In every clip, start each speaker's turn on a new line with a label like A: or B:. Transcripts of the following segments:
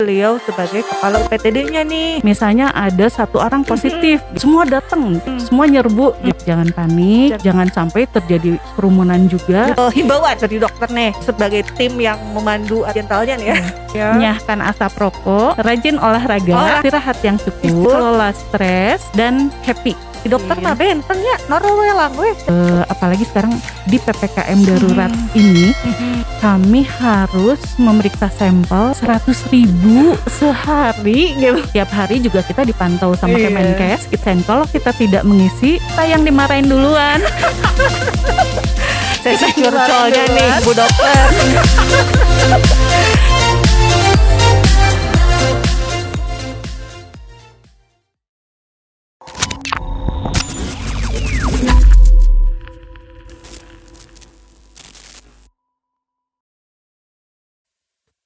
A: beliau sebagai kepala UPTD-nya nih. Misalnya ada satu orang positif, semua datang, semua nyerbu. Jangan panik, jangan sampai terjadi kerumunan juga. Himbauan dari dokter nih sebagai tim yang memandu dentalnya nih ya. Nyahkan asap rokok, rajin olahraga, istirahat yang cukup, kelola stres dan happy. Di dokter mah benten ya, noro we lang we. Apalagi sekarang di PPKM darurat ini, kami harus memeriksa sampel 100.000 sehari gitu. Tiap hari juga kita dipantau sama Kemenkes. Kalau kita tidak mengisi, kita yang dimarahin duluan. Saya curcolnya nih, Bu Dokter.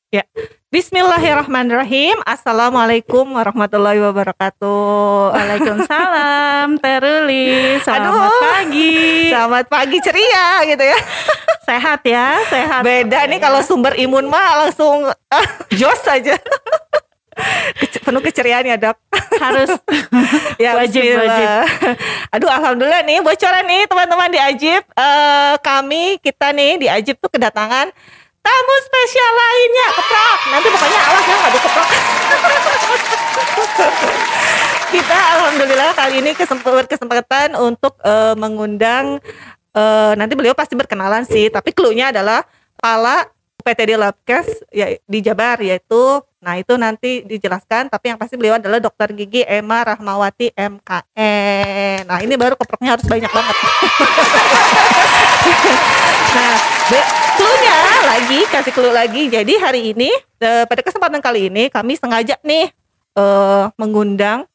A: Ya, Bismillahirrahmanirrahim. Assalamualaikum warahmatullahi wabarakatuh. Waalaikumsalam, Teruli. Selamat pagi. Selamat pagi ceria gitu ya. Sehat ya, sehat. Beda nih kalau sumber imun mah langsung jos aja. Penuh keceriaan ya dok. Harus ya, wajib. Aduh alhamdulillah nih bocoran nih teman-teman di Ajib. Kita nih di Ajib tuh kedatangan tamu spesial lainnya. Keprok. Nanti pokoknya awas ya gak dikeprok. Kita alhamdulillah kali ini berkesempatan untuk mengundang, nanti beliau pasti berkenalan sih, tapi clue-nya adalah kepala UPTD Labkes ya, di Jabar, yaitu nah itu nanti dijelaskan, tapi yang pasti beliau adalah Dr. Gigi Emma Rahmawati MKN. Nah ini baru keproknya harus banyak banget. Nah clue-nya lagi, kasih clue lagi. Jadi hari ini pada kesempatan kali ini kami sengaja nih mengundang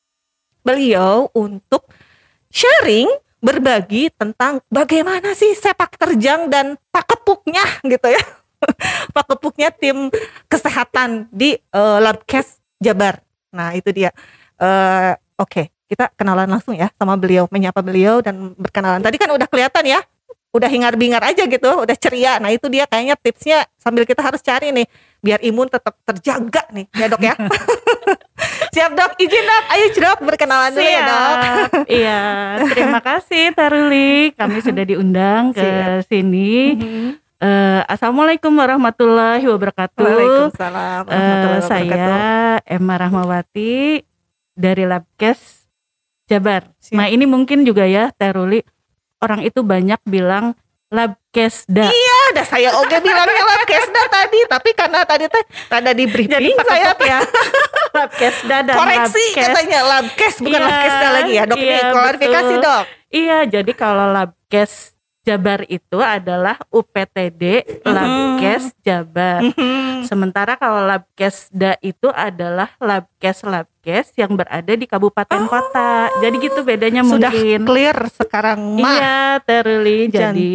A: beliau untuk sharing, berbagi tentang bagaimana sih sepak terjang dan pakepuknya gitu ya. Pakepuknya tim kesehatan di Labkes Jabar. Nah itu dia. Oke, kita kenalan langsung ya sama beliau, menyapa beliau dan berkenalan. Tadi kan udah kelihatan ya, udah hingar-bingar aja gitu, udah ceria. Nah itu dia kayaknya tipsnya sambil kita harus cari nih biar imun tetap terjaga nih ya dok ya. Siap dok, izin dok, ayo dok berkenalan dulu ya dok. Iya, terima kasih Teruli, kami sudah diundang ke sini. Assalamualaikum warahmatullahi wabarakatuh. Waalaikumsalam warahmatullahi wabarakatuh. Saya Emma Rahmawati dari Labkes Jabar. Siap. Nah ini mungkin juga ya Teruli, orang itu banyak bilang Labkesda. Iya, dah saya oke bilangnya Labkesda tadi, tapi karena tadi teh ada di briefing saya ya. Labkesda dan koreksi Labkes. Katanya Labkes bukan Labkesda lagi ya dok. Ini klarifikasi dok. Iya, jadi kalau Labkes Jabar itu adalah UPTD Labkes Jabar. Sementara kalau Labkesda itu adalah Labkes yang berada di kabupaten kota. Jadi gitu bedanya. Sudah mungkin. Sudah clear sekarang mah. Iya, Teruli. Jadi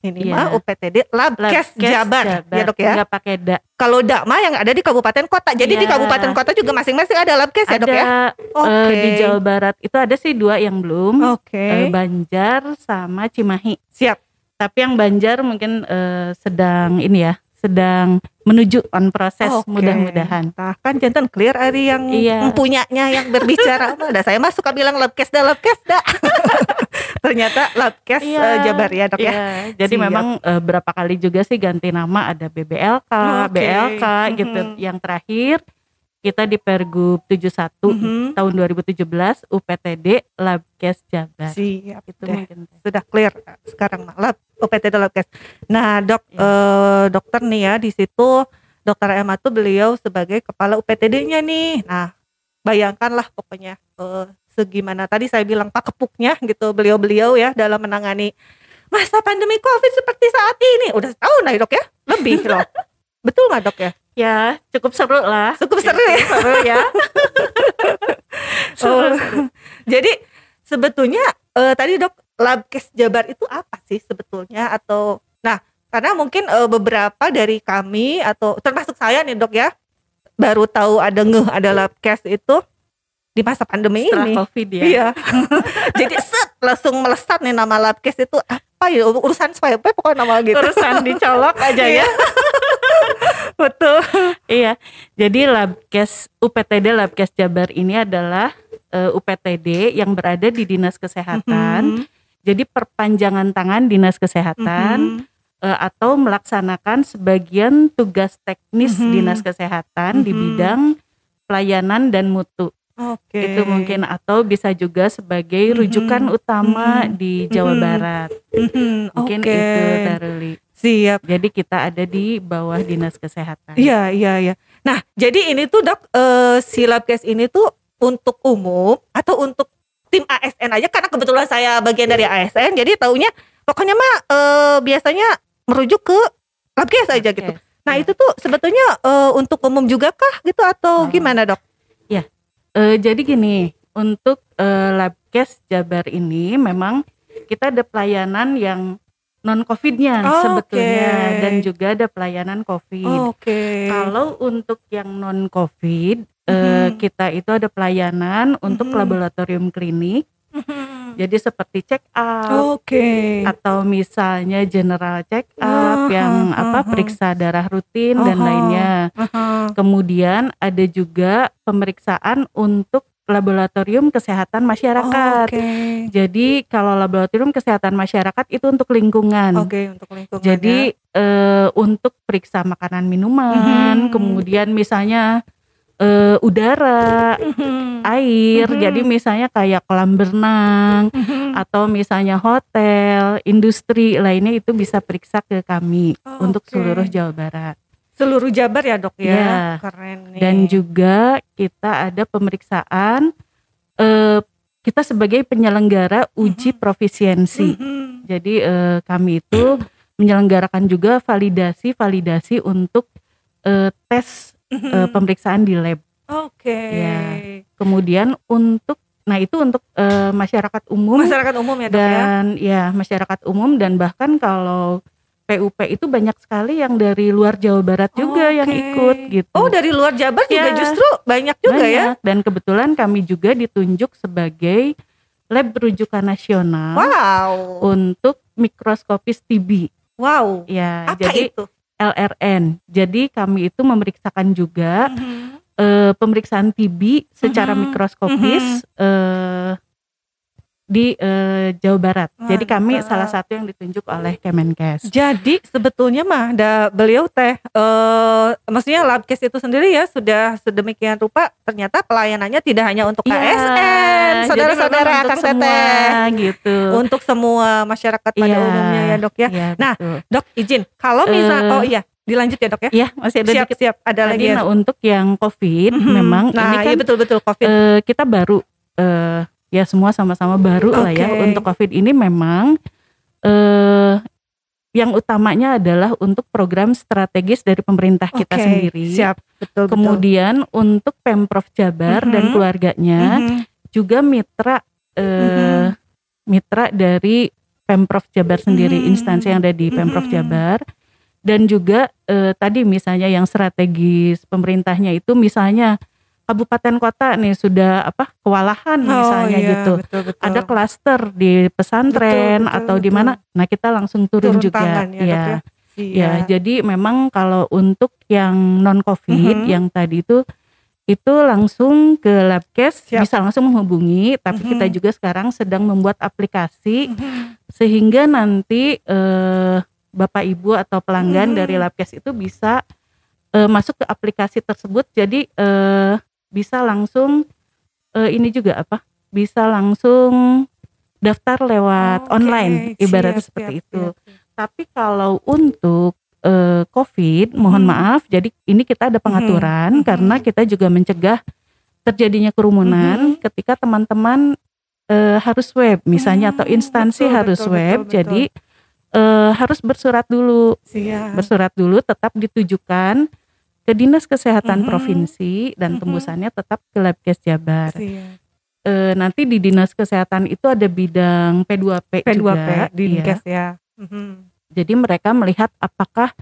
A: ini mah UPTD Labkes Jabar. Ya dok ya. Enggak pakai da. Kalau da mah yang ada di kabupaten kota. Jadi di kabupaten kota juga masing-masing ada Labkes ya dok ya. Di Jawa Barat itu ada sih 2 yang belum. Banjar sama Cimahi. Siap. Tapi yang Banjar mungkin sedang ini ya, sedang menuju on proses. Mudah-mudahan. Nah kan jantan clear hari yang punyanya yang berbicara. Nah saya mah suka bilang Labkesda. Ternyata Labkes Jabar ya dok ya. Jadi memang berapa kali juga sih ganti nama, ada BBLK, BLK gitu. Yang terakhir kita di Pergub 71 tahun 2017 UPTD Labkes Jabar. Siap itu mungkin sudah clear sekarang UPTD Labkes. Nah dok, dokter nih ya di situ Dokter Emma tuh beliau sebagai kepala UPTD-nya nih. Nah bayangkanlah pokoknya segimana tadi saya bilang pakepuknya gitu beliau-beliau ya dalam menangani masa pandemi COVID seperti saat ini. Udah setahun lah dok ya, lebih loh. Betul nggak dok ya? Ya cukup seru lah. Cukup seru ya. Seru ya. Seru. Jadi sebetulnya tadi dok Labkes Jabar itu apa sih sebetulnya? Atau nah karena mungkin beberapa dari kami atau termasuk saya nih dok ya baru tahu ada Labkes itu di masa pandemi setelah ini. COVID ya. Iya. Jadi langsung melesat nih nama Labkes itu apa ya, urusan swipe pokoknya nama gitu. Urusan dicolok aja ya. Betul.
B: Iya, jadi Labkes UPTD Labkes Jabar ini adalah UPTD yang berada di Dinas Kesehatan. Jadi perpanjangan tangan Dinas Kesehatan atau melaksanakan sebagian tugas teknis Dinas Kesehatan di bidang pelayanan dan mutu.
A: Oke.
B: Itu mungkin, atau bisa juga sebagai rujukan utama di Jawa Barat. Mungkin
A: Oke.
B: itu Taruli.
A: Siap.
B: Jadi kita ada di bawah Dinas Kesehatan.
A: Iya. Nah, jadi ini tuh Dok, si Labkes ini tuh untuk umum atau untuk tim ASN aja, karena kebetulan saya bagian dari ASN, jadi taunya pokoknya mah biasanya merujuk ke Labkes aja gitu. Nah, itu tuh sebetulnya untuk umum juga kah gitu atau gimana, Dok?
B: Ya. Jadi gini, untuk Labkes Jabar ini memang kita ada pelayanan yang non-COVID-nya sebetulnya, dan juga ada pelayanan COVID. Kalau untuk yang non-COVID, kita itu ada pelayanan untuk laboratorium klinik. Jadi seperti check up, atau misalnya general check up yang periksa darah rutin dan lainnya. Kemudian ada juga pemeriksaan untuk laboratorium kesehatan masyarakat. Jadi kalau laboratorium kesehatan masyarakat itu untuk lingkungan.
A: Untuk lingkungan.
B: Jadi untuk periksa makanan minuman, kemudian misalnya udara, air. Jadi misalnya kayak kolam berenang atau misalnya hotel, industri lainnya itu bisa periksa ke kami untuk seluruh Jawa Barat.
A: Seluruh Jabar ya, Dok ya.
B: Ya.
A: Keren nih.
B: Dan juga kita ada pemeriksaan, kita sebagai penyelenggara uji profisiensi. Jadi kami itu menyelenggarakan juga validasi untuk tes pemeriksaan di lab. Ya. Kemudian untuk masyarakat umum.
A: Masyarakat umum ya, Dok ya.
B: Dan ya masyarakat umum, dan bahkan kalau PUP itu banyak sekali yang dari luar Jawa Barat juga yang ikut gitu.
A: Oh, dari luar Jabar juga justru banyak juga ya.
B: Dan kebetulan kami juga ditunjuk sebagai lab rujukan nasional untuk mikroskopis TB. Ya,
A: Apa
B: jadi
A: itu?
B: LRN. Jadi kami itu memeriksakan juga pemeriksaan TB secara mikroskopis di Jawa Barat. Jadi kami salah satu yang ditunjuk oleh Kemenkes.
A: Jadi sebetulnya mah beliau maksudnya Labkes itu sendiri ya sudah sedemikian rupa, ternyata pelayanannya tidak hanya untuk KSN, saudara-saudara Akang Teteh
B: gitu.
A: Untuk semua masyarakat pada umumnya ya, Dok ya. Nah, Dok izin kalau misal dilanjut ya, Dok ya.
B: Iya, masih ada
A: siap ada lagi ya.
B: Nah, untuk yang COVID memang ini kan
A: betul COVID.
B: Kita baru ya semua sama-sama baru lah ya. Untuk COVID ini memang yang utamanya adalah untuk program strategis dari pemerintah kita sendiri.
A: Betul.
B: Kemudian untuk Pemprov Jabar dan keluarganya juga mitra dari Pemprov Jabar sendiri, instansi yang ada di Pemprov Jabar. Dan juga tadi misalnya yang strategis pemerintahnya itu misalnya kabupaten kota nih sudah kewalahan misalnya gitu.
A: Betul.
B: Ada klaster di pesantren atau di mana. Nah, kita langsung turun juga. Ya, jadi memang kalau untuk yang non COVID yang tadi itu langsung ke Labkes, bisa langsung menghubungi, tapi kita juga sekarang sedang membuat aplikasi sehingga nanti Bapak Ibu atau pelanggan dari Labkes itu bisa masuk ke aplikasi tersebut. Jadi bisa langsung ini juga bisa langsung daftar lewat online, ibaratnya seperti itu. Tapi kalau untuk COVID, mohon maaf, jadi ini kita ada pengaturan karena kita juga mencegah terjadinya kerumunan ketika teman-teman harus web misalnya atau instansi harus web. Jadi harus bersurat dulu. Bersurat dulu, tetap ditujukan ke Dinas Kesehatan Provinsi dan tembusannya tetap ke Labkes Jabar. Nanti di Dinas Kesehatan itu ada bidang P2P juga.
A: Dinkes ya.
B: Jadi mereka melihat apakah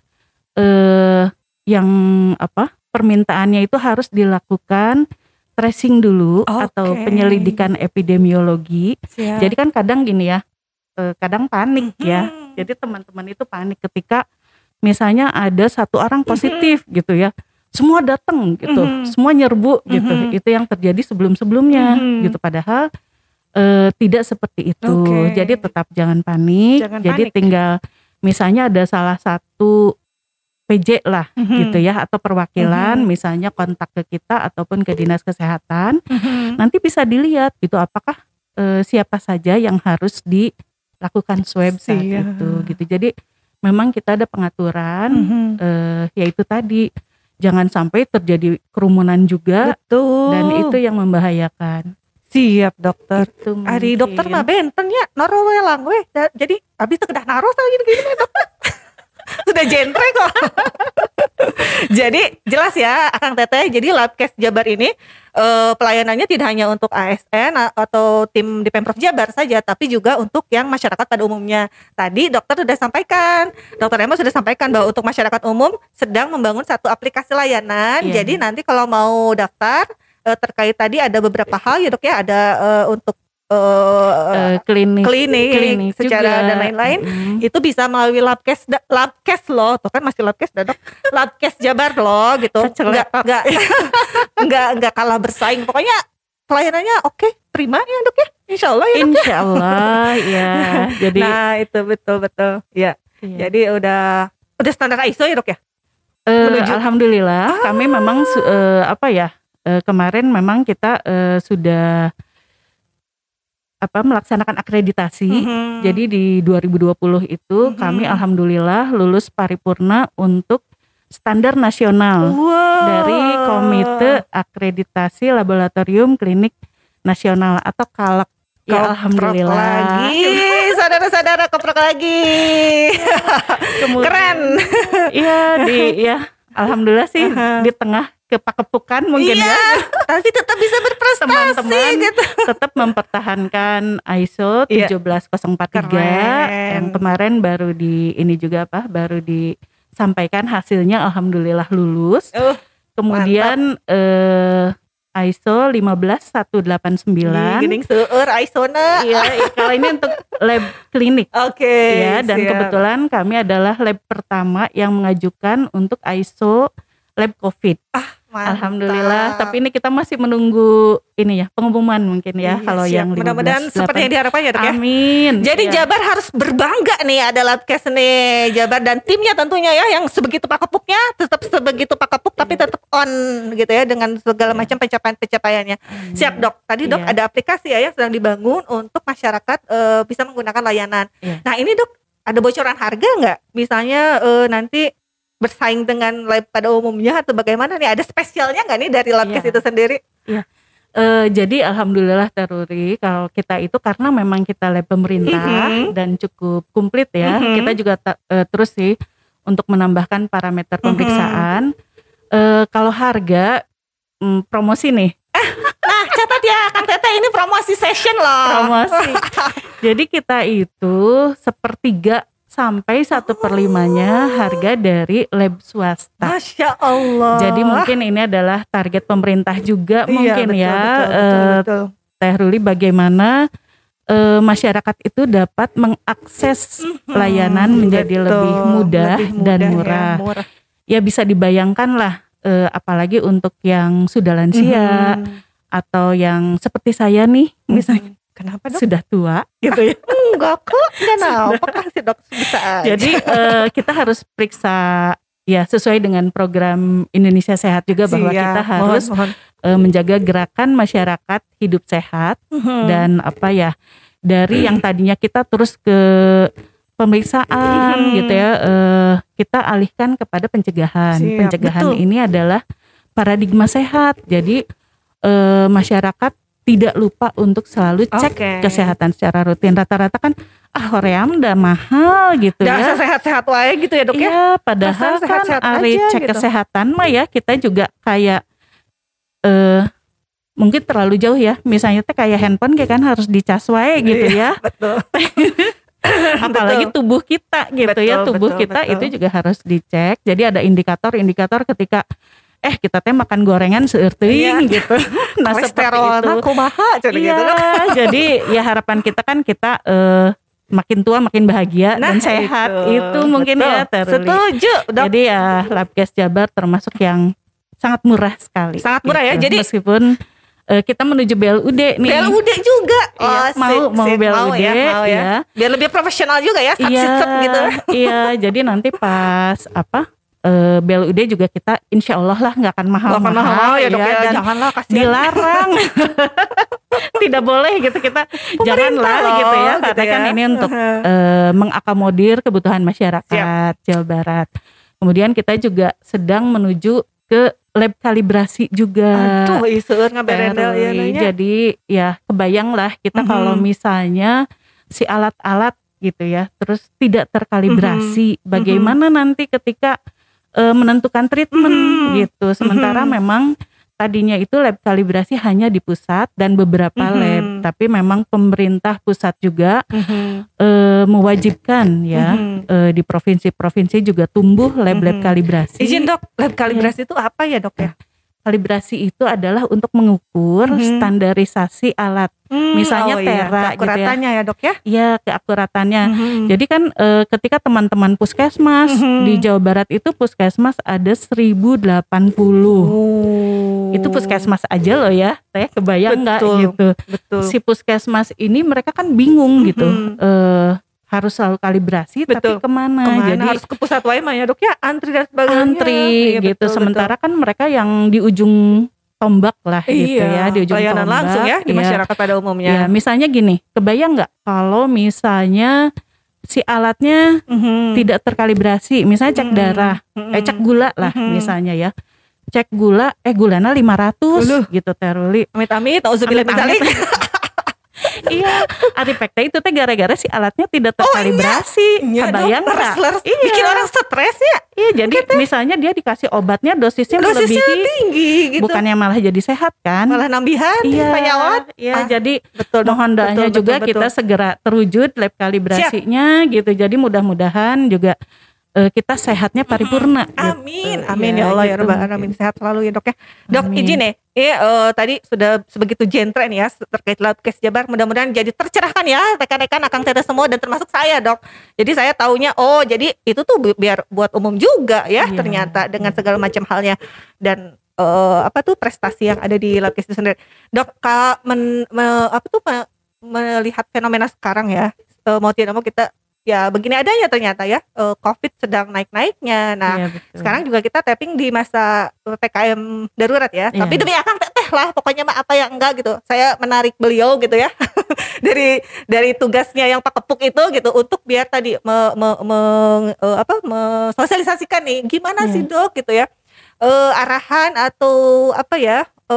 B: yang permintaannya itu harus dilakukan tracing dulu atau penyelidikan epidemiologi. Jadi kan kadang gini ya, kadang panik ya. Jadi teman-teman itu panik ketika misalnya ada satu orang positif gitu ya, semua datang gitu, semua nyerbu gitu. Itu yang terjadi sebelum-sebelumnya gitu. Padahal tidak seperti itu. Jadi tetap jangan panik. Jadi tinggal misalnya ada salah satu PJ lah gitu ya, atau perwakilan misalnya kontak ke kita ataupun ke dinas kesehatan, nanti bisa dilihat gitu apakah siapa saja yang harus dilakukan swab saat itu gitu. Jadi memang kita ada pengaturan, yaitu tadi jangan sampai terjadi kerumunan juga.
A: Betul.
B: Dan itu yang membahayakan.
A: Siap dokter.
B: Ari
A: dokter mah benten ya, naro we lang we. Jadi abis itu kedah naro sama gini dokter. Sudah jentre kok. Jadi jelas ya Akang Teteh. Jadi Labkes Jabar ini pelayanannya tidak hanya untuk ASN atau tim di Pemprov Jabar saja, tapi juga untuk yang masyarakat pada umumnya. Tadi dokter sudah sampaikan, Dokter Emma sudah sampaikan bahwa untuk masyarakat umum sedang membangun satu aplikasi layanan. Jadi nanti kalau mau daftar terkait tadi ada beberapa hal ya dok ya, ada untuk klinik secara juga. Dan lain-lain itu bisa melalui Labkes loh, tuh kan masih Labkes dok, Labkes Jabar loh gitu, nggak kalah bersaing, pokoknya pelayanannya oke, prima ya dok ya, Insya Allah ya dok.
B: Insya Allah ya. Jadi
A: nah itu betul ya. Jadi udah standar ISO ya dok ya.
B: Alhamdulillah kami memang kemarin memang kita sudah melaksanakan akreditasi. Jadi di 2020 itu kami alhamdulillah lulus paripurna untuk standar nasional dari Komite Akreditasi Laboratorium Klinik Nasional atau KALAK. Ya alhamdulillah.
A: Lagi saudara-saudara, keprok lagi. Keren.
B: Iya alhamdulillah sih di tengah kepakepukan mungkin ya.
A: Tapi tetap bisa berprestasi.
B: Teman-teman
A: gitu.
B: Tetap mempertahankan ISO 17043 yang kemarin baru baru disampaikan hasilnya alhamdulillah lulus. Kemudian ISO 15189.
A: Geuning seueur ISO-na.
B: Iya, kalau ini untuk lab klinik. Ya, dan kebetulan kami adalah lab pertama yang mengajukan untuk ISO lab COVID.
A: Mantap.
B: Alhamdulillah, tapi ini kita masih menunggu ini ya, pengumuman mungkin ya, kalau yang 15.
A: Mudah-mudahan seperti yang diharapkan ya dok ya.
B: Amin.
A: Jadi Jabar harus berbangga nih ada Labkes nih, Jabar dan timnya tentunya ya, yang sebegitu pakepuknya, tetap sebegitu pakepuk tapi tetap on gitu ya, dengan segala macam pencapaian-pencapaiannya. Siap dok, tadi dok ada aplikasi ya yang sedang dibangun untuk masyarakat bisa menggunakan layanan. Nah ini dok, ada bocoran harga nggak? Misalnya nanti bersaing dengan lab pada umumnya atau bagaimana nih? Ada spesialnya nggak nih dari Labkes itu sendiri?
B: Iya. Jadi alhamdulillah Teruri, kalau kita itu karena memang kita lab pemerintah dan cukup komplit ya. Kita juga terus sih untuk menambahkan parameter pemeriksaan. Kalau harga promosi nih.
A: Nah catat ya Kang Teteh, ini promosi session loh.
B: Promosi. Jadi kita itu 1/3 sampai 1/5-nya harga dari lab swasta.
A: Masya Allah.
B: Jadi mungkin ini adalah target pemerintah juga mungkin betul. Teh Ruli, bagaimana masyarakat itu dapat mengakses layanan menjadi lebih mudah dan murah. Ya bisa dibayangkan lah, apalagi untuk yang sudah lansia atau yang seperti saya nih misalnya.
A: Kenapa dok?
B: Sudah tua gitu ya.
A: Enggak kok, apakah si dok bisa aja.
B: Jadi kita harus periksa ya sesuai dengan program Indonesia Sehat juga, bahwa kita harus menjaga gerakan masyarakat hidup sehat dan dari yang tadinya kita terus ke pemeriksaan gitu ya, kita alihkan kepada pencegahan. Pencegahan ini adalah paradigma sehat. Jadi masyarakat tidak lupa untuk selalu cek kesehatan secara rutin. Rata-rata kan hoream udah mahal gitu ya.
A: Sehat-sehat wae gitu ya dok ya.
B: Iya, padahal kan hari cek gitu. Kesehatan mah ya kita juga kayak mungkin terlalu jauh ya. Misalnya kayak handphone kan harus dicas wae gitu ya.
A: Betul.
B: Apalagi tubuh kita gitu ya. Tubuh kita itu juga harus dicek. Jadi ada indikator ketika kita makan gorengan seueur teuing gitu.
A: Nah, kolesterolna kumaha
B: gitu. Jadi ya harapan kita kan kita makin tua makin bahagia dan sehat itu mungkin ya Teruli.
A: Setuju dok.
B: Jadi ya Labkes Jabar termasuk yang sangat murah sekali.
A: Sangat murah ya. Jadi
B: meskipun kita menuju BLUD nih.
A: BLUD juga.
B: Iya, mau BLUD ya.
A: Biar lebih profesional juga ya, sat-sat gitu.
B: Iya, jadi nanti pas BLUD juga kita insya Allah lah nggak akan mahal-mahal
A: ya dok ya,
B: dan
A: janganlah kasihan.
B: Dilarang. Tidak boleh gitu, kita janganlah gitu ya, karena kan ini untuk mengakomodir kebutuhan masyarakat Jawa Barat. Kemudian kita juga sedang menuju ke lab kalibrasi juga.
A: Aduh, iseur ngaberendel ya nanya.
B: Jadi ya kebayang lah kita kalau misalnya si alat-alat gitu ya, terus tidak terkalibrasi, bagaimana nanti ketika menentukan treatment gitu. Sementara memang tadinya itu lab kalibrasi hanya di pusat dan beberapa lab, tapi memang pemerintah pusat juga mewajibkan ya di provinsi-provinsi juga tumbuh lab-lab kalibrasi.
A: Izin dok, lab kalibrasi itu apa ya dok ya?
B: Kalibrasi itu adalah untuk mengukur standarisasi alat, misalnya tera
A: keakuratannya
B: gitu
A: ya dok ya?
B: Iya, keakuratannya. Jadi kan ketika teman-teman puskesmas di Jawa Barat itu puskesmas ada 1080. Itu puskesmas aja loh ya, saya kebayang nggak gitu.
A: Betul.
B: Si puskesmas ini mereka kan bingung gitu. Harus selalu kalibrasi, tapi kemana? Jadi
A: harus ke pusat wae ya dok ya, antri dan sebagainya.
B: Antri gitu, sementara kan mereka yang di ujung tombak lah gitu ya, di ujung
A: pelayanan
B: tombak
A: langsung ya di masyarakat pada umumnya.
B: Ya, misalnya gini, kebayang nggak kalau misalnya si alatnya tidak terkalibrasi, misalnya cek darah, cek gula lah misalnya ya. Cek gula, gulanya 500 gitu Teruli.
A: Amit-amit, auzubillah min dzalik.
B: Iya, arifekta itu teh gara-gara si alatnya tidak terkalibrasi. Kebayang nggak?
A: Iya. Bikin orang stres ya.
B: Iya, jadi misalnya dia dikasih obatnya dosisnya
A: tinggi gitu.
B: Bukannya malah jadi sehat kan?
A: Malah nambihan penyawat.
B: Iya, jadi mohon doanya juga kita segera terwujud lab kalibrasinya gitu. Jadi mudah-mudahan juga kita sehatnya paripurna.
A: Amin, amin ya Allah ya Rabbal Alamin, sehat selalu ya dok ya. Dok izin ya, tadi sudah sebegitu jentren ya terkait Labkes Jabar. Mudah-mudahan jadi tercerahkan ya rekan-rekan akang teteh semua dan termasuk saya dok. Jadi saya taunya jadi itu tuh biar buat umum juga ya ternyata dengan segala macam halnya dan prestasi yang ada di Labkes itu sendiri. Dok, melihat fenomena sekarang ya, mau tidak mau kita ya begini adanya ternyata ya, COVID sedang naik-naiknya. Nah sekarang juga kita tapping di masa PPKM darurat ya. Tapi demi akang teteh lah pokoknya mah apa yang enggak gitu. Saya menarik beliau gitu ya dari tugasnya yang pakepuk itu gitu untuk biar tadi sosialisasikan nih gimana sih dok gitu ya, arahan atau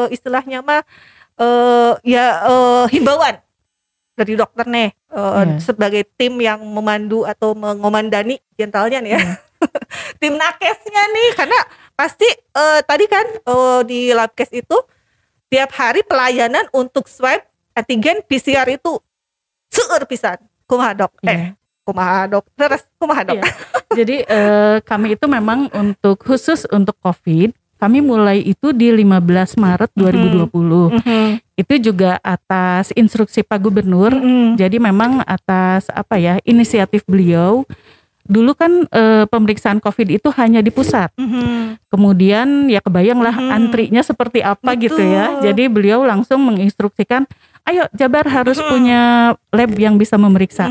A: istilahnya mah himbauan dari dokter nih sebagai tim yang memandu atau mengomandani jentalnya nih ya. Tim nakesnya nih, karena pasti tadi kan di Labkes itu tiap hari pelayanan untuk swab antigen PCR itu seueur pisan. Kumaha dok? Kumaha dok? Terus kumaha dok?
B: Jadi kami itu memang khusus untuk COVID, kami mulai itu di 15 Maret 2020. Itu juga atas instruksi Pak Gubernur. Jadi memang atas inisiatif beliau. Dulu kan pemeriksaan COVID itu hanya di pusat. Kemudian ya kebayanglah antrinya seperti apa gitu ya. Jadi beliau langsung menginstruksikan, ayo Jabar harus punya lab yang bisa memeriksa.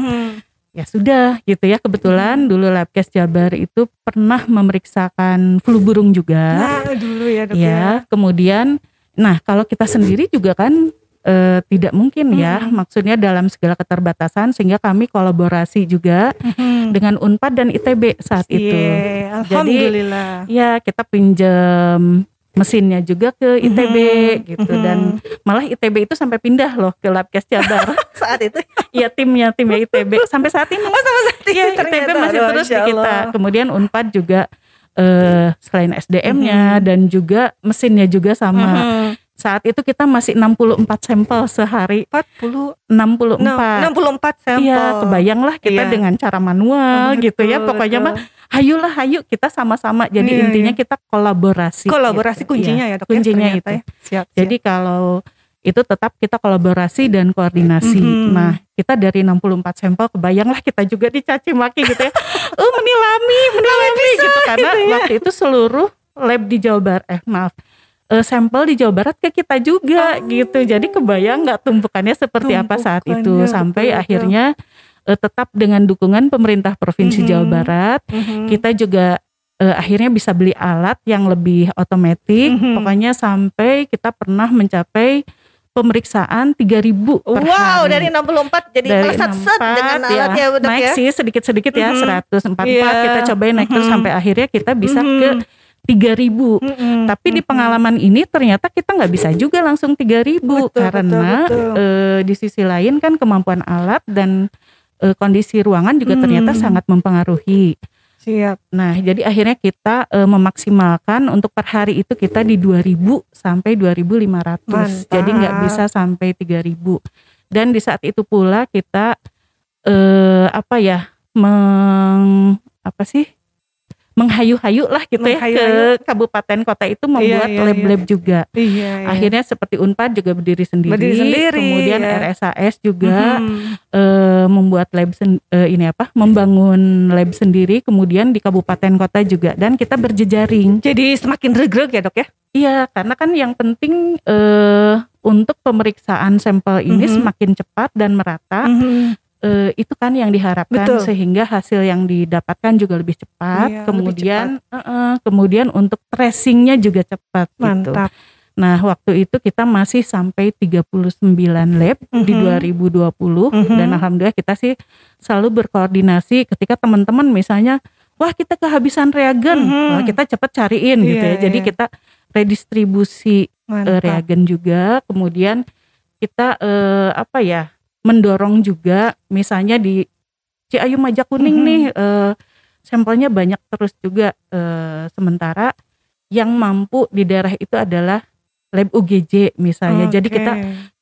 B: Ya sudah gitu ya, kebetulan dulu Labkes Jabar itu pernah memeriksakan flu burung juga.
A: Nah dulu ya dok ya.
B: Kemudian kalau kita sendiri juga kan tidak mungkin ya, maksudnya dalam segala keterbatasan, sehingga kami kolaborasi juga dengan Unpad dan ITB saat itu.
A: Alhamdulillah.
B: Jadi ya kita pinjam mesinnya juga ke ITB gitu, dan malah ITB itu sampai pindah loh ke Labkes Jabar.
A: Saat itu
B: ya timnya ITB sampai saat ini.
A: Ya,
B: ITB masih terus di kita. Kemudian Unpad juga selain SDM-nya dan juga mesinnya juga sama. Saat itu kita masih 64 sampel sehari. 64
A: sampel.
B: Iya, kebayanglah kita dengan cara manual gitu ya. Pokoknya mah hayu kita sama-sama. Jadi intinya kita kolaborasi.
A: Kolaborasi
B: gitu.
A: kuncinya ya dok.
B: Kuncinya itu.
A: Siap.
B: Jadi kalau itu tetap kita kolaborasi dan koordinasi. Nah, kita dari 64 sampel, kebayanglah kita juga dicaci maki gitu ya. Menilami gitu, karena gitu ya. Waktu itu seluruh lab di Jawa Barat, sampel di Jawa Barat ke kita juga gitu. Jadi kebayang nggak tumpukannya seperti apa saat itu, sampai akhirnya tetap dengan dukungan pemerintah Provinsi Jawa Barat, kita juga akhirnya bisa beli alat yang lebih otomatis. Pokoknya sampai kita pernah mencapai pemeriksaan 3.000 per hari.
A: Wow, dari 64 jadi melesat-set dengan alatnya udah
B: naik
A: ya.
B: Sih sedikit-sedikit ya, 144 kita cobain naik terus sampai akhirnya kita bisa ke 3.000. Tapi di pengalaman ini ternyata kita nggak bisa juga langsung 3.000 karena di sisi lain kan kemampuan alat dan kondisi ruangan juga ternyata sangat mempengaruhi.
A: Siap.
B: Nah, jadi akhirnya kita memaksimalkan untuk per hari itu kita di 2.000 sampai 2.500. Mantap. Jadi nggak bisa sampai 3.000. Dan di saat itu pula kita menghayu-hayu lah gitu ya ke kabupaten kota itu membuat lab-lab juga. Akhirnya seperti Unpad juga berdiri sendiri. Kemudian RSAS juga membuat lab membangun lab sendiri. Kemudian di kabupaten kota juga, dan kita berjejaring.
A: Jadi semakin regreg ya dok ya?
B: Iya, karena kan yang penting untuk pemeriksaan sampel ini semakin cepat dan merata. Itu kan yang diharapkan. Betul. Sehingga hasil yang didapatkan juga lebih cepat. Kemudian untuk tracingnya juga cepat.
A: Mantap.
B: Gitu. Nah, waktu itu kita masih sampai 39 lab di 2020 dan alhamdulillah kita sih selalu berkoordinasi ketika teman-teman misalnya, wah kita kehabisan reagen, wah kita cepat cariin gitu ya. Jadi kita redistribusi reagen juga. Kemudian kita mendorong juga misalnya di Ciayu Majak Kuning nih sampelnya banyak terus juga, sementara yang mampu di daerah itu adalah lab UGJ misalnya. Jadi kita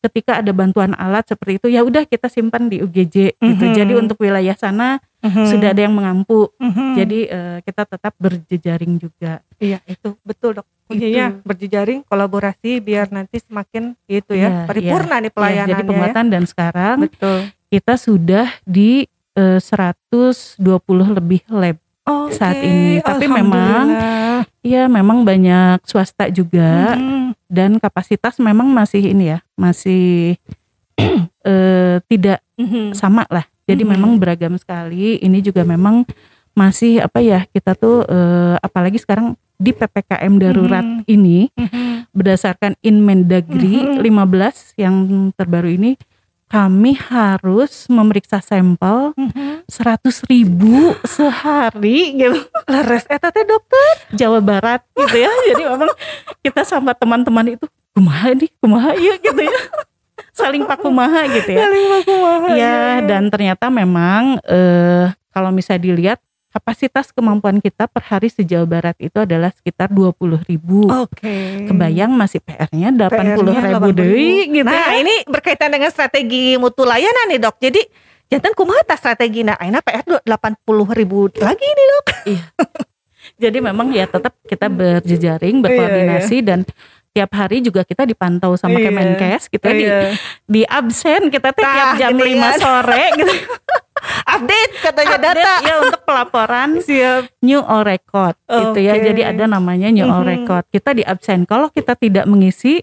B: ketika ada bantuan alat seperti itu ya udah kita simpan di UGJ gitu. Jadi untuk wilayah sana sudah ada yang mengampu. Jadi kita tetap berjejaring juga.
A: Iya, itu betul dok. Kuncinya berjejaring, kolaborasi biar nanti semakin gitu ya, paripurna nih pelayanannya.
B: Jadi penguatan dan sekarang kita sudah di 120 lebih lab saat ini. Tapi memang banyak swasta juga dan kapasitas memang masih tidak sama lah. Jadi memang beragam sekali. Ini juga memang masih kita tuh apalagi sekarang di PPKM darurat ini berdasarkan Inmendagri 15 yang terbaru ini, kami harus memeriksa sampel 100.000 sehari gitu.
A: Leres eta teh dokter
B: Jawa Barat gitu ya. Jadi memang kita sama teman-teman itu kumaha ya gitu ya. Saling pakumaha gitu ya. Ya, dan ternyata memang kalau misalnya dilihat kapasitas kemampuan kita per hari se-Jawa Barat itu adalah sekitar 20.000. Kebayang masih PR-nya 80.000 deui gitu.
A: Nah, ini berkaitan dengan strategi mutu layanan nih dok. Jadi jantan kumaha ta strategi ayeuna PR 80.000 lagi nih dok.
B: Iya. Jadi memang ya tetap kita berjejaring, berkoordinasi dan tiap hari juga kita dipantau sama Kemenkes gitu ya, di absen kita tiap jam 5 sore gitu.
A: Update katanya data
B: ya untuk pelaporan new all record gitu ya. Jadi ada namanya new all record. Kita di absen. Kalau kita tidak mengisi,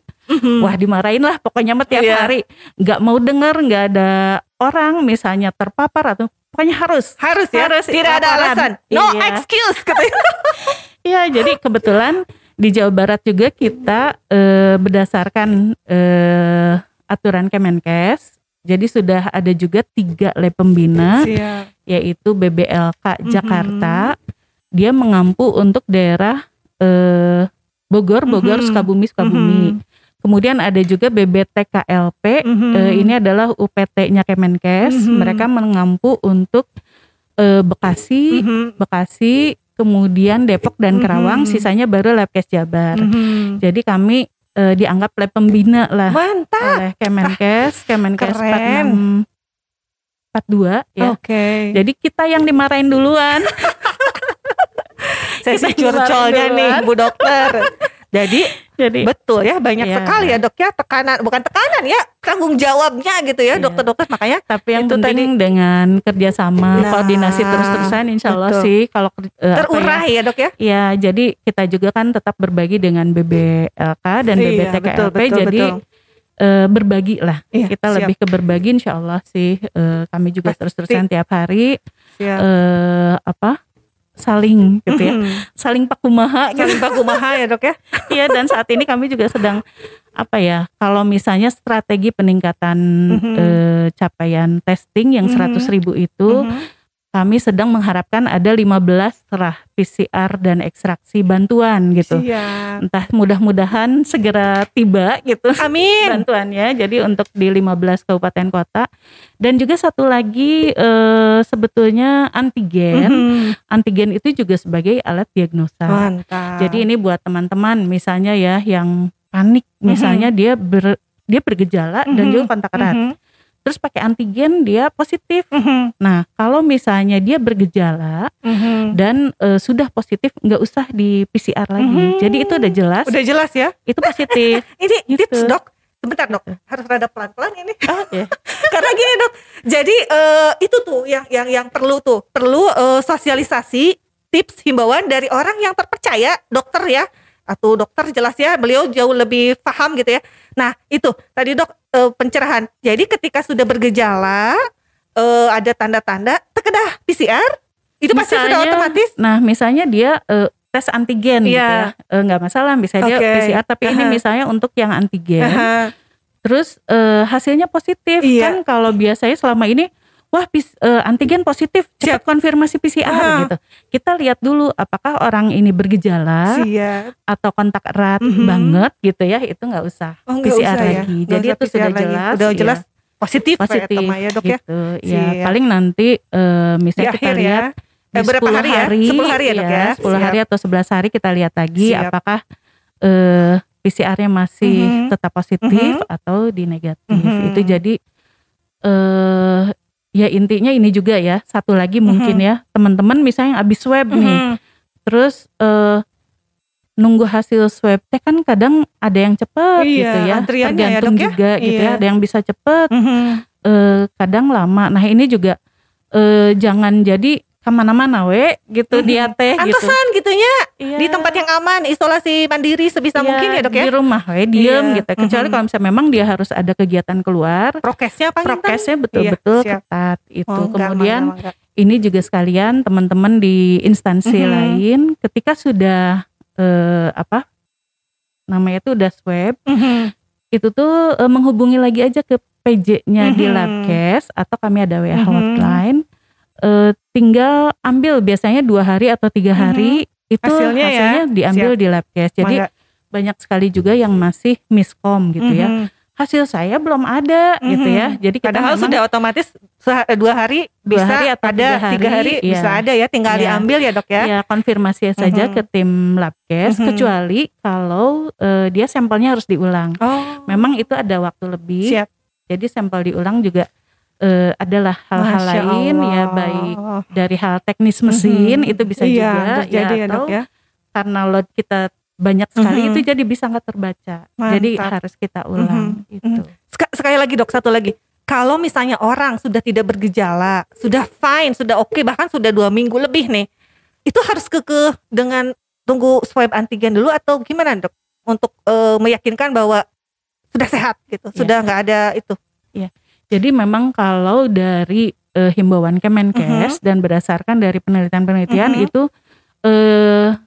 B: wah dimarahin lah pokoknya tiap hari. Nggak mau dengar, nggak ada orang misalnya terpapar atau pokoknya harus
A: tidak ada alasan. No excuse katanya.
B: Iya, jadi kebetulan di Jawa Barat juga kita berdasarkan aturan Kemenkes. Jadi sudah ada juga 3 lab pembina, yaitu BBLK Jakarta. Dia mengampu untuk daerah Bogor, Sukabumi. Kemudian ada juga BBTKLP, ini adalah UPT-nya Kemenkes. Mereka mengampu untuk Bekasi, kemudian Depok dan Karawang, sisanya baru Labkes Jabar. Jadi kami dianggap lab pembina lah.
A: Mantap.
B: Oleh Kemenkes 4642 ya. Jadi kita yang dimarahin duluan.
A: Saya curcolnya nih Bu Dokter. Jadi
B: Jadi
A: betul ya, banyak sekali ya dok ya, bukan tekanan ya, tanggung jawabnya gitu ya dokter-dokter, makanya.
B: Tapi yang penting dengan kerjasama, koordinasi terus-terusan, insya Allah sih kalau
A: terurai ya dok ya.
B: Ya, jadi kita juga kan tetap berbagi dengan BBLK dan BBTKLP, jadi berbagi lah, kita lebih ke berbagi, insya Allah sih. Kami juga terus-terusan tiap hari saling gitu ya, saling pakumaha
A: ya dok ya.
B: Iya, dan saat ini kami juga sedang kalau misalnya strategi peningkatan capaian testing yang 100.000 itu, kami sedang mengharapkan ada 15 setelah PCR dan ekstraksi bantuan gitu. Entah mudah-mudahan segera tiba gitu.
A: Amin.
B: Bantuannya. Jadi untuk di 15 kabupaten kota. Dan juga satu lagi sebetulnya antigen. Antigen itu juga sebagai alat diagnosa.
A: Mantap.
B: Jadi ini buat teman-teman misalnya ya yang panik, misalnya dia bergejala dan juga kontak erat. Terus pakai antigen dia positif. Nah, kalau misalnya dia bergejala dan sudah positif, nggak usah di PCR lagi. Jadi itu udah jelas.
A: Udah jelas ya.
B: Itu positif.
A: Ini
B: gitu.
A: tips dok. Sebentar dok, harus rada pelan-pelan ini. Karena gini dok. Jadi itu tuh yang perlu sosialisasi, tips, himbauan dari orang yang terpercaya, dokter ya. Atau dokter jelas ya, beliau jauh lebih paham gitu ya. Nah itu tadi dok pencerahan. Jadi ketika sudah bergejala, ada tanda-tanda, terkena PCR, itu pasti sudah otomatis.
B: Nah misalnya dia tes antigen gitu ya, nggak masalah, bisa dia PCR. Tapi ini misalnya untuk yang antigen, terus hasilnya positif kan, kalau biasanya selama ini antigen positif, cepat konfirmasi PCR gitu. Kita lihat dulu apakah orang ini bergejala atau kontak erat banget gitu ya, itu nggak usah PCR lagi. Jadi itu sudah jelas.
A: Udah jelas positif
B: ya dok ya.
A: Gitu.
B: Ya paling nanti misalnya kita lihat di
A: berapa 10 hari ya dok ya.
B: 10 hari atau 11 hari kita lihat lagi apakah PCR-nya masih tetap positif atau di negatif. Itu jadi ya intinya ini juga ya, satu lagi mungkin ya, teman-teman misalnya abis swab nih, terus nunggu hasil swab teh kan kadang ada yang cepet gitu ya, tergantung ya, juga gitu ya, ada yang bisa cepet, kadang lama. Nah ini juga jangan jadi kemana-mana gitu dia teh gitu.
A: Antesan gitunya di tempat yang aman, isolasi mandiri sebisa mungkin ya dok ya.
B: Di rumah diem gitu. Kecuali kalau misalnya memang dia harus ada kegiatan keluar.
A: Prokesnya
B: betul-betul ketat itu. Kemudian ini juga sekalian teman-teman di instansi lain ketika sudah namanya tuh udah swab, itu tuh menghubungi lagi aja ke PJ-nya di Labkes atau kami ada WA hotline. Tinggal ambil biasanya 2 hari atau 3 hari itu hasilnya diambil di Labkes. Jadi banyak sekali juga yang masih miskom gitu ya. Hasil saya belum ada gitu ya. Jadi kita
A: padahal sudah otomatis 2 hari bisa, 2 hari atau ada 3 hari bisa ada ya, tinggal diambil ya dok ya.
B: Ya konfirmasi saja ke tim Labkes, kecuali kalau dia sampelnya harus diulang. Memang itu ada waktu lebih. Jadi sampel diulang juga adalah hal-hal lain ya, baik dari hal teknis mesin itu bisa juga ya, atau karena load kita banyak sekali itu jadi bisa nggak terbaca. Jadi harus kita ulang itu.
A: Sekali lagi dok, satu lagi, kalau misalnya orang sudah tidak bergejala, sudah fine, sudah oke, bahkan sudah 2 minggu lebih nih, itu harus kekeh dengan tunggu swab antigen dulu atau gimana dok, untuk meyakinkan bahwa sudah sehat gitu, sudah nggak ada itu.
B: Jadi memang kalau dari himbauan Kemenkes dan berdasarkan dari penelitian itu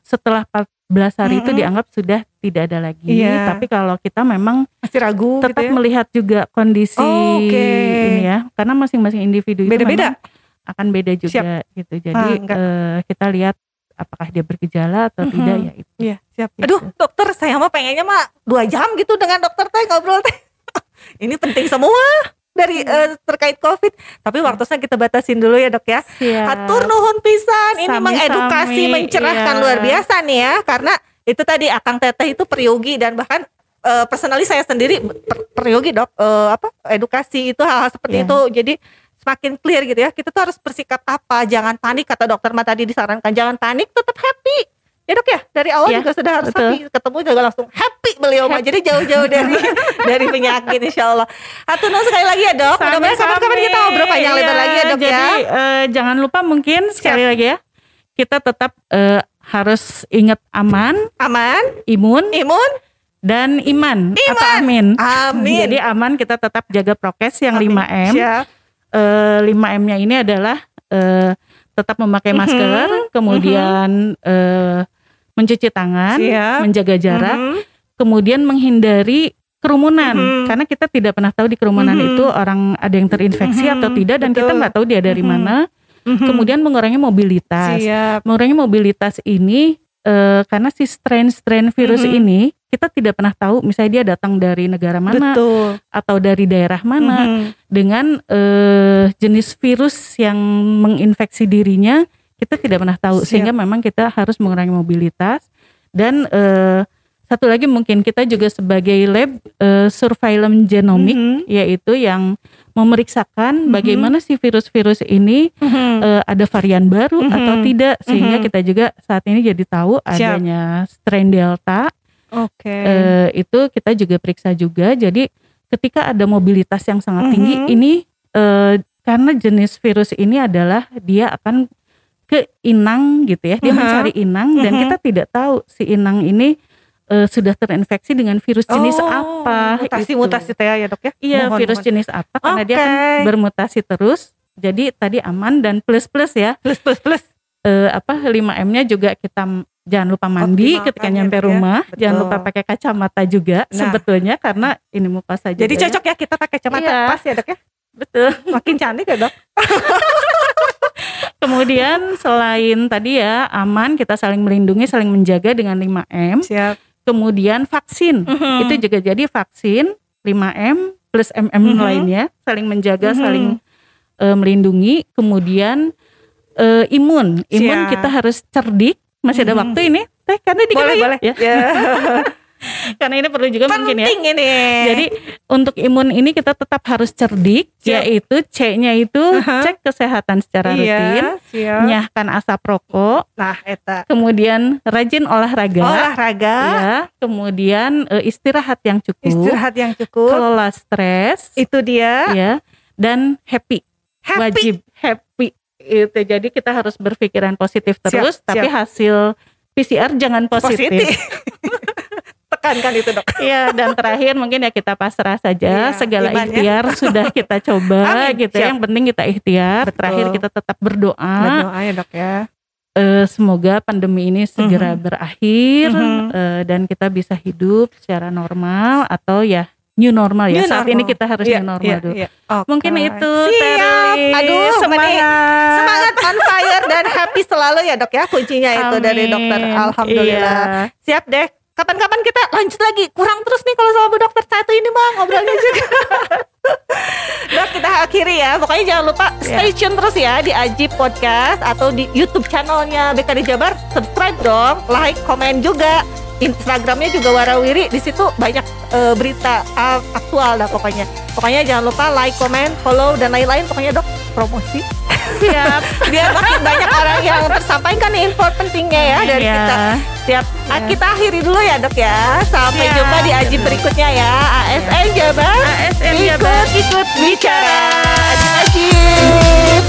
B: setelah 14 hari itu dianggap sudah tidak ada lagi. Tapi kalau kita memang masih ragu tetap gitu ya, melihat juga kondisi ini ya, karena masing-masing individu itu memang akan beda juga gitu. Jadi kita lihat apakah dia bergejala atau tidak ya itu.
A: Aduh dokter, saya mah pengennya 2 jam gitu dengan dokter teh ngobrol teh. Ini penting semua dari terkait COVID, tapi waktunya kita batasin dulu ya dok ya. Hatur nuhun pisan, ini mengedukasi, mencerahkan luar biasa nih ya, karena itu tadi Akang Teteh itu peryogi, dan bahkan personalis saya sendiri peryogi dok, edukasi itu hal-hal seperti itu, jadi semakin clear gitu ya. Kita tuh harus bersikap apa, jangan panik, kata dokter mah tadi disarankan jangan panik, tetap happy Ya dok ya, dari awal juga sudah harus happy, ketemu juga langsung happy beliau mah. Jadi jauh-jauh dari penyakit insya Allah. Hatur nuhun sekali lagi ya dok. Mudah-mudahan kapan-kapan kita ngobrol panjang lebar lagi ya dok.
B: Jadi jangan lupa mungkin sekali lagi ya, kita tetap harus ingat aman, imun, dan iman. Atau amin. Jadi aman, kita tetap jaga prokes yang 5M. 5M-nya ini adalah tetap memakai masker, kemudian mencuci tangan, menjaga jarak, kemudian menghindari kerumunan, karena kita tidak pernah tahu di kerumunan itu orang ada yang terinfeksi atau tidak, dan kita nggak tahu dia dari mana. Kemudian mengurangi mobilitas. Mengurangi mobilitas ini karena si strain virus ini kita tidak pernah tahu, misalnya dia datang dari negara mana atau dari daerah mana, dengan jenis virus yang menginfeksi dirinya kita tidak pernah tahu. Sehingga memang kita harus mengurangi mobilitas. Dan satu lagi mungkin kita juga sebagai lab surveillance genomic, yaitu yang memeriksakan bagaimana si virus-virus ini ada varian baru atau tidak, sehingga kita juga saat ini jadi tahu adanya strain Delta. Itu kita juga periksa juga. Jadi ketika ada mobilitas yang sangat tinggi ini, karena jenis virus ini adalah dia akan ke inang gitu ya, dia mencari inang, dan kita tidak tahu si inang ini sudah terinfeksi dengan virus jenis apa.
A: Mutasi ya dok ya?
B: Iya, virus jenis apa, karena dia kan bermutasi terus. Jadi tadi aman dan plus ya. Plus. 5M-nya juga kita jangan lupa mandi ketika nyampe rumah. Jangan lupa pakai kacamata juga sebetulnya, karena ini muka saja.
A: Jadi cocok ya kita pakai kacamata pas ya dok ya?
B: Betul.
A: Makin cantik ya dok.
B: Kemudian selain tadi ya aman, kita saling melindungi, saling menjaga dengan 5M. Kemudian vaksin, itu juga jadi vaksin 5M plus MM lainnya, saling menjaga, saling melindungi. Kemudian imun kita harus cerdik. Masih ada waktu ini, karena
A: boleh.
B: Ya. Karena ini perlu juga
A: penting
B: mungkin ya.
A: Ini.
B: Jadi untuk imun ini kita tetap harus cerdik, yaitu C-nya itu cek kesehatan secara rutin, nyahkan asap rokok. Kemudian rajin olahraga.
A: Ya.
B: Kemudian istirahat yang cukup. Kelola stres.
A: Itu dia.
B: Ya. Dan happy. Wajib happy. Itu jadi kita harus berpikiran positif terus, tapi hasil PCR jangan positif.
A: Tekankan itu dok.
B: Iya, dan terakhir mungkin ya kita pasrah saja, segala ikhtiar sudah kita coba gitu ya. Yang penting kita ikhtiar. Terakhir kita tetap berdoa
A: ya dok ya.
B: Semoga pandemi ini segera berakhir dan kita bisa hidup secara normal atau ya new normal ya. Saat ini kita harus new normal dulu. Mungkin itu.
A: Siap. Aduh, semangat on fire dan happy selalu ya dok ya. Kuncinya itu dari dokter. Alhamdulillah. Siap deh. Kapan-kapan kita lanjut lagi. Kurang terus nih kalau sama Bu Dokter satu ini bang ngobrolnya juga. Dok, kita akhiri ya. Pokoknya jangan lupa stay tune terus ya di Ajib Podcast atau di YouTube channelnya BKD Jabar. Subscribe dong, like, komen juga. Instagramnya juga Warawiri, di situ banyak berita aktual dah pokoknya. Pokoknya jangan lupa like, komen, follow dan lain-lain. Pokoknya dok promosi. Siap. Biar makin banyak orang yang tersampaikan nih info pentingnya ya dari kita. Siap. Kita akhiri dulu ya dok ya. Sampai jumpa di Ajib berikutnya ya. ASN Jabar. Ikut bicara. Ajib.